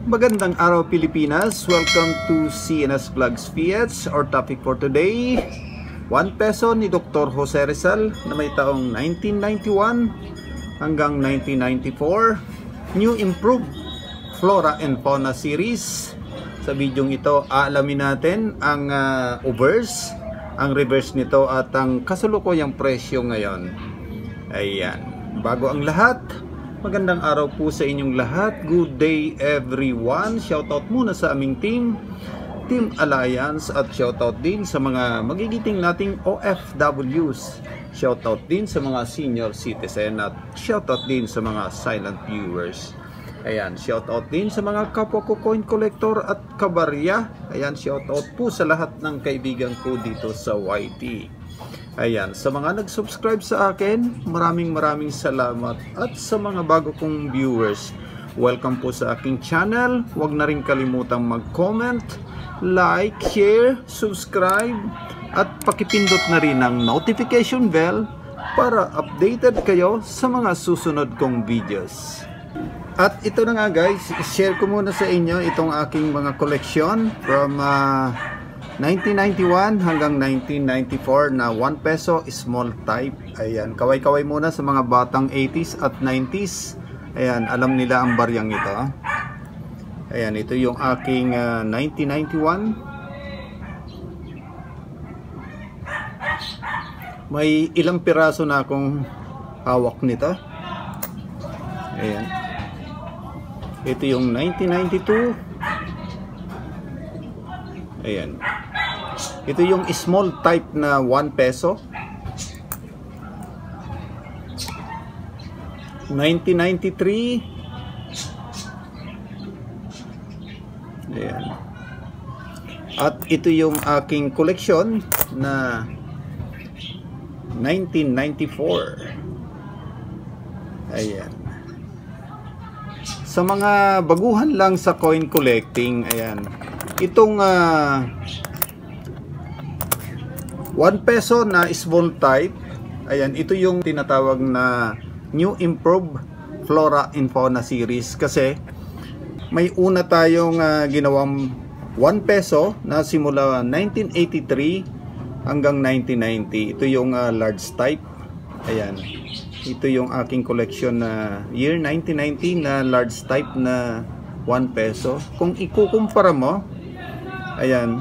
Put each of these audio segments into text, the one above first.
Magandang araw Pilipinas. Welcome to CNS Vlogs PH. Our topic for today, 1 peso ni Dr. Jose Rizal na may taong 1991 hanggang 1994. New Improved Flora and Fauna Series. Sa bidyong ito, aalamin natin ang obverse, ang reverse nito at ang kasalukuyang presyo ngayon. Ayan. Bago ang lahat, magandang araw po sa inyong lahat. Good day everyone. Shoutout muna sa aming Team Alliance at shoutout din sa mga magigiting nating OFWs. Shoutout din sa mga senior citizen at shoutout din sa mga silent viewers. Ayan, shoutout din sa mga kapwa ko coin collector at kabarya. Ayan, shoutout po sa lahat ng kaibigan ko dito sa YT. Ayan, sa mga nag-subscribe sa akin, maraming salamat. At sa mga bago kong viewers, welcome po sa aking channel. Huwag na rin kalimutang mag-comment, like, share, subscribe, at pakipindot na rin ang notification bell para updated kayo sa mga susunod kong videos. At ito na nga guys, share ko muna sa inyo itong aking mga collection from 1991 hanggang 1994 na 1 peso small type. Ayan, kaway-kaway muna sa mga batang 80s at 90s. Ayan, alam nila ang baryang ito. Ayan, ito yung aking 1991. May ilang piraso na akong hawak nito. Ayan. Ito yung 1992. Ayan. Ito yung small type na 1 peso. 1993. Ayan. At ito yung aking collection na 1994. Ayan. Sa mga baguhan lang sa coin collecting, ayan. Itong 1 peso na small type, ayan, ito yung tinatawag na New Improved Flora and Fauna Series kasi may una tayong ginawang 1 peso na simula 1983 hanggang 1990. Ito yung large type. Ayan. Ito yung aking collection na year 1990 na large type na 1 peso. Kung ikukumpara mo, ayan,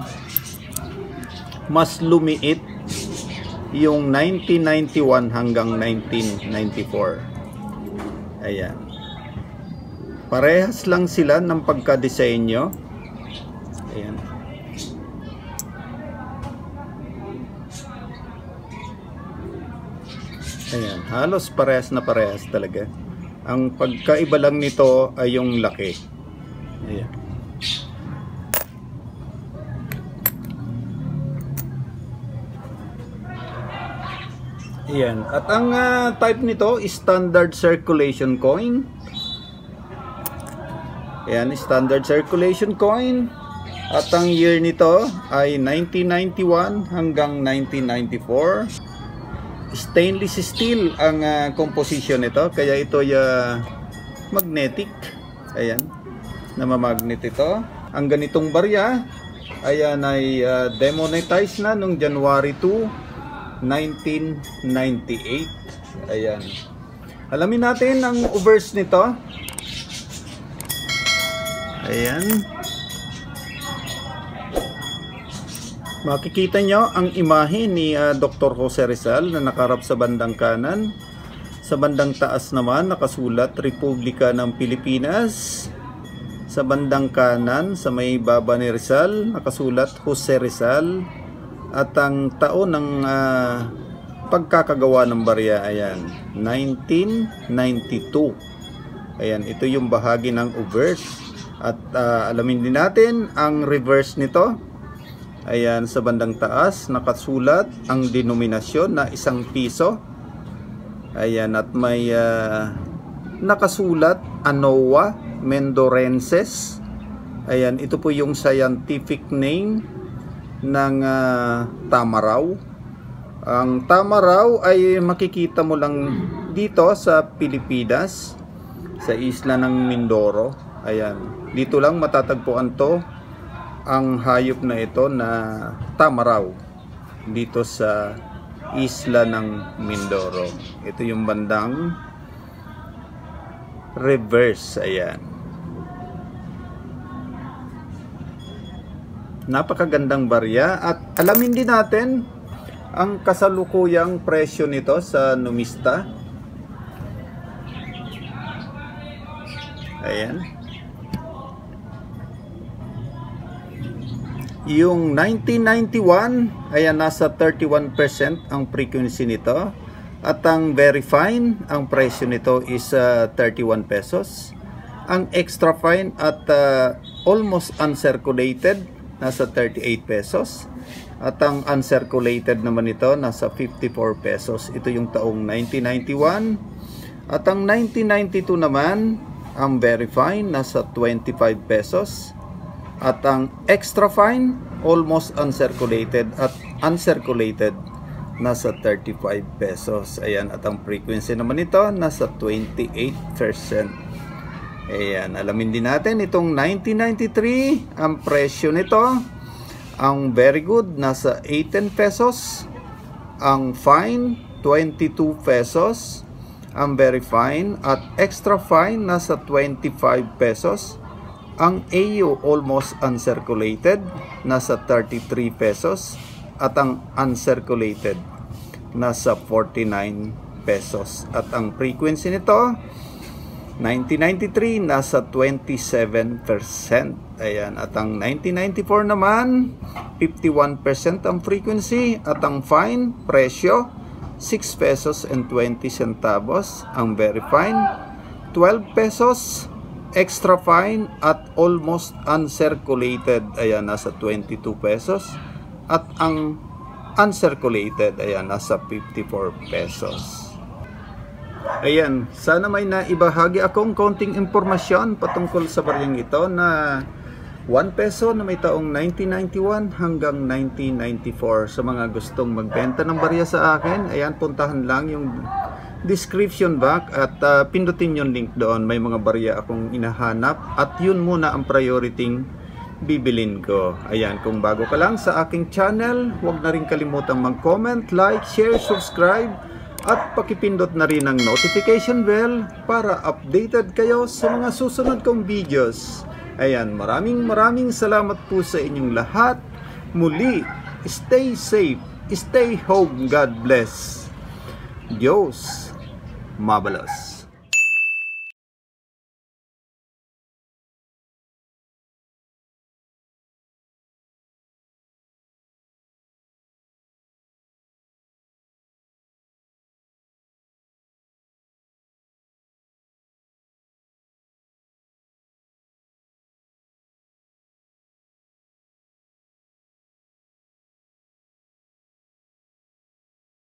mas lumiit yung 1991 hanggang 1994. Ayan. Parehas lang sila ng pagka-disenyo. Ayan. Ayan, halos parehas na parehas talaga. Ang pagkaiba lang nito ay yung laki. Ayan. Ayan. At ang type nito is standard circulation coin. Ayan, standard circulation coin. At ang year nito ay 1991 hanggang 1994. Stainless steel ang composition nito, kaya ito ay magnetic. Ayan, namamagnet ito. Ang ganitong barya ayan ay demonetized na noong January 2, 1998. Ayan. Alamin natin ang obverse nito. Ayan. Makikita nyo ang imahe ni Dr. Jose Rizal na nakaharap sa bandang kanan. Sa bandang taas naman nakasulat Republika ng Pilipinas. Sa bandang kanan sa may baba ni Rizal nakasulat Jose Rizal. At ang taon ng pagkakagawa ng barya, ayan, 1992. Ayan, ito yung bahagi ng obverse. At alamin din natin ang reverse nito. Ayan, sa bandang taas nakasulat ang denominasyon na 1 piso. Ayan, at may nakasulat ANOA Mendorenses. Ayan, ito po yung scientific name ng tamaraw. Ang tamaraw ay makikita mo lang dito sa Pilipinas, sa isla ng Mindoro. Ayan, dito lang matatagpuan to, ang hayop na ito na tamaraw, dito sa isla ng Mindoro. Ito yung bandang reverse. Ayan, napakagandang barya. At alamin din natin ang kasalukuyang presyo nito sa Numista. Ayan, yung 1991, ayan, nasa 31% ang frequency nito. At ang very fine, ang presyo nito is 31 pesos. Ang extra fine at almost uncirculated, nasa 38 pesos. At ang uncirculated naman ito, nasa 54 pesos. Ito yung taong 1991. At ang 1992 naman, ang very fine, nasa 25 pesos. At ang extra fine, almost uncirculated at uncirculated, nasa 35 pesos. Ayan, at ang frequency naman ito, nasa 28%. Ayan, alamin din natin itong 1993, ang presyo nito. Ang very good, nasa 18 pesos. Ang fine, 22 pesos. Ang very fine at extra fine, nasa 25 pesos. Ang AU almost uncirculated, nasa 33 pesos. At ang uncirculated, nasa 49 pesos. At ang frequency nito, 1993, nasa 27%. Ayan, at ang 1994 naman, 51% ang frequency. At ang fine, presyo, 6 pesos and 20 centavos. Ang very fine, 12 pesos. Extra fine at almost uncirculated, ayan, nasa 22 pesos. At ang uncirculated, ayan, nasa 54 pesos. Ayan, sana may naibahagi akong konting impormasyon patungkol sa baryang ito na 1 peso na may taong 1991 hanggang 1994. Sa mga gustong magbenta ng barya sa akin, ayan, puntahan lang yung description box at pindutin yung link doon. May mga barya akong inahanap at yun muna ang priority bibilin ko. Ayan, kung bago ka lang sa aking channel, huwag na rin kalimutang mag-comment, like, share, subscribe at pakipindot na rin ang notification bell para updated kayo sa mga susunod kong videos. Ayan, maraming salamat po sa inyong lahat. Muli, stay safe, stay home, God bless. Diyos mabalos.